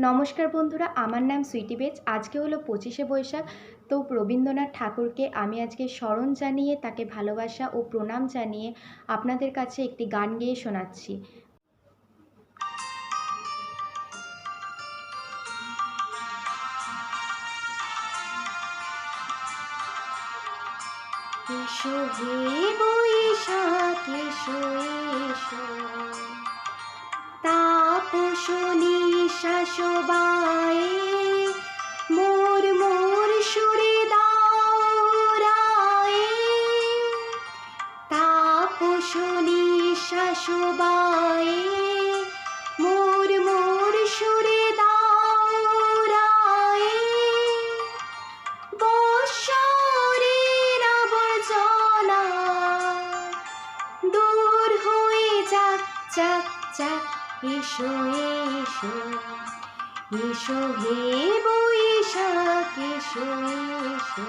নমস্কার বন্ধুরা, আমার নাম সুইটি বেচ। আজকে হলো 25শে বৈশাখ। তো রবীন্দ্রনাথ ঠাকুরকে আমি আজকে স্মরণ জানিয়ে, তাকে ভালোবাসা ও প্রণাম জানিয়ে আপনাদের কাছে একটি গান গেয়ে শোনাচ্ছি। এসো হে বৈশাখ এসো এসো, তাপসনী শাসবায়ে মোর মোর সুরে দাওরায়ে, তাপসনী শাসবায়ে মোর মোর সুরে দাওরায়ে, বৎসরের আবর্জনা দূর হয়ে যাক যাক যাক। এসো এসো এসো হে বৈশাখ এসো এসো।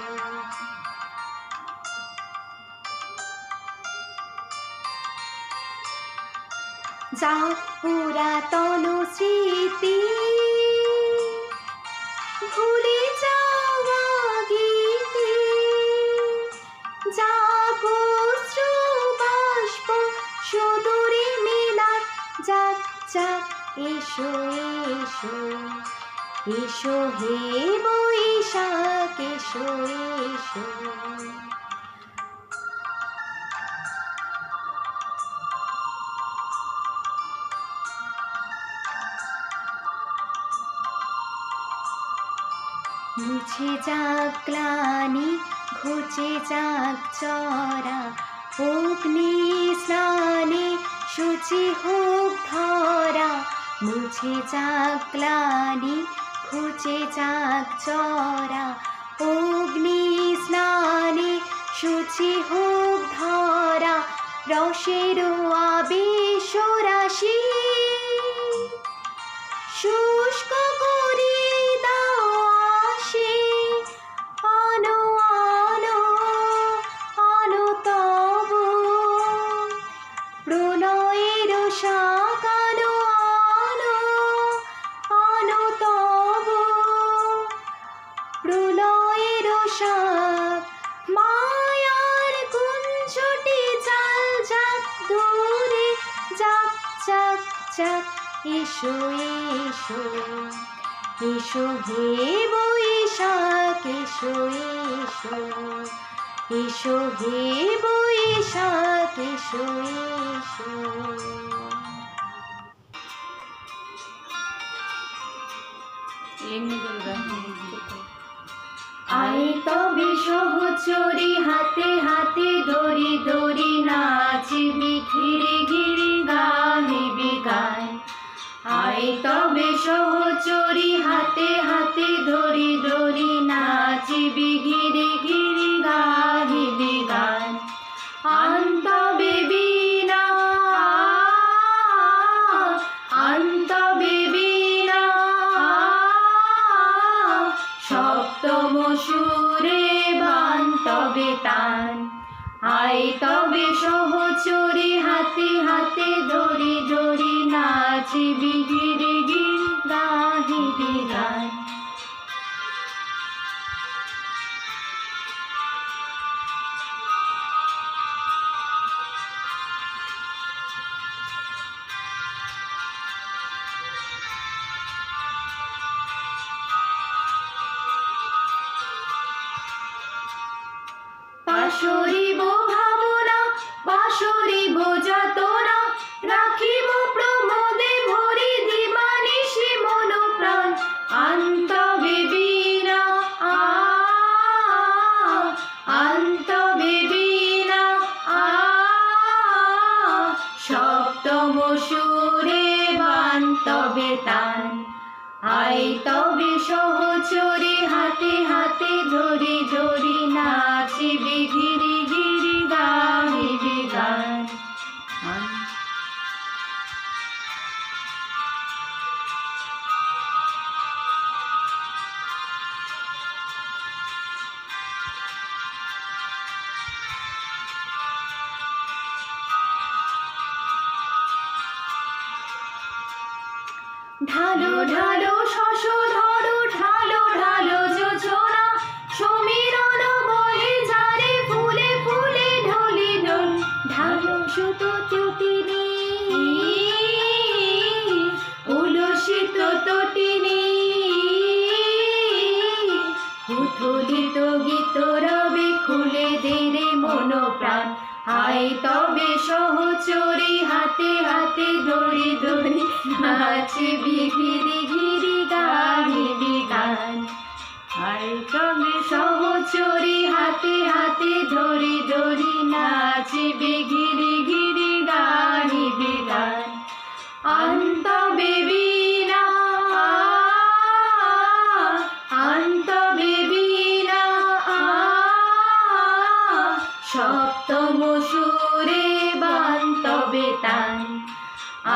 যা পুরাতন স্মৃতি ভুলে যাওয়া গীতি, যা অশ্রু বাষ্প সুদূরে মেলাক যাক যাক। এসো এসো এসো হে বৈশাখ এসো এসো। মুছে যাক গ্লানি ঘুচে যাক চরা, অগ্নি স্নানে শুচি হোক ধরা। মুছে যাক গ্লানি ঘুচে যাক চরা, অগ্নি স্নানে শুচি হোক ধরা। রসের আবেশ রাশি শুষ্ক করে দাও আসে, আনো আনো আনো তব প্রলয়ের শাক, আনো আনো আনো তব প্রলয়ের শাক। মায়ার কুঞ্জটি জাল যাক দূরে যাক যাক যাক। এসো এসো এসো হে বৈশাখ এসো এসো এসো হে বৈশাখ এসো এসো। আয় তবে সহচরী হাতে হাতে ধরি ধরি নাচবি ঘিরে ঘিরে গাহিবি গান। আয় তবে সহচরী হাতে হাতে ধরি ধরি নাচবি ঘিরে ঘিরে গাহিবি গান। আনতবে বীণা আনতবে বীণা সপ্তম সুরে বান্তবে তান। আয় তবে সহচরী হাতে হাতে ধরি ধরি নাচবি ঘিরে ঘিরে গাহিবি গান। পাশরিব ভাবনা পাশরিব যাতনা, রাখিব প্রমোদে ভরি দিবানিশি মন প্রাণ। আনতবে বীণা আনতবে বীণা সপ্তম সুরে বান্তবে তান। আয় তবে সহচরী হাতে হাতে ধরি ধরি নাচবি ঘিরে ঘিরে গাহিবি গান। ঢালো ঢালো আয় তবে সহচরী হাতে হাতে ধরি ধরি নাচিবি ঘিরি ঘিরি গাহিবি গান। আয় তবে সহচরী হাতে হাতে ধরি ধরি নাচিবি ঘিরি ঘিরি গাহিবি গান। আনতবে বীণা আনতবে বীণা সপ্তম সুরে বান্তবে তান।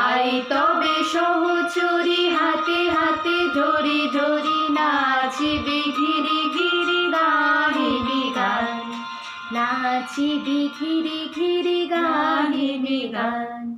আয় তবে সহচরী হাতে হাতে ধরি ধরি নাচিবি ঘিরি ঘিরি গাহিবি গান। নাচিবি ঘিরি ঘিরি গাহিবি গান।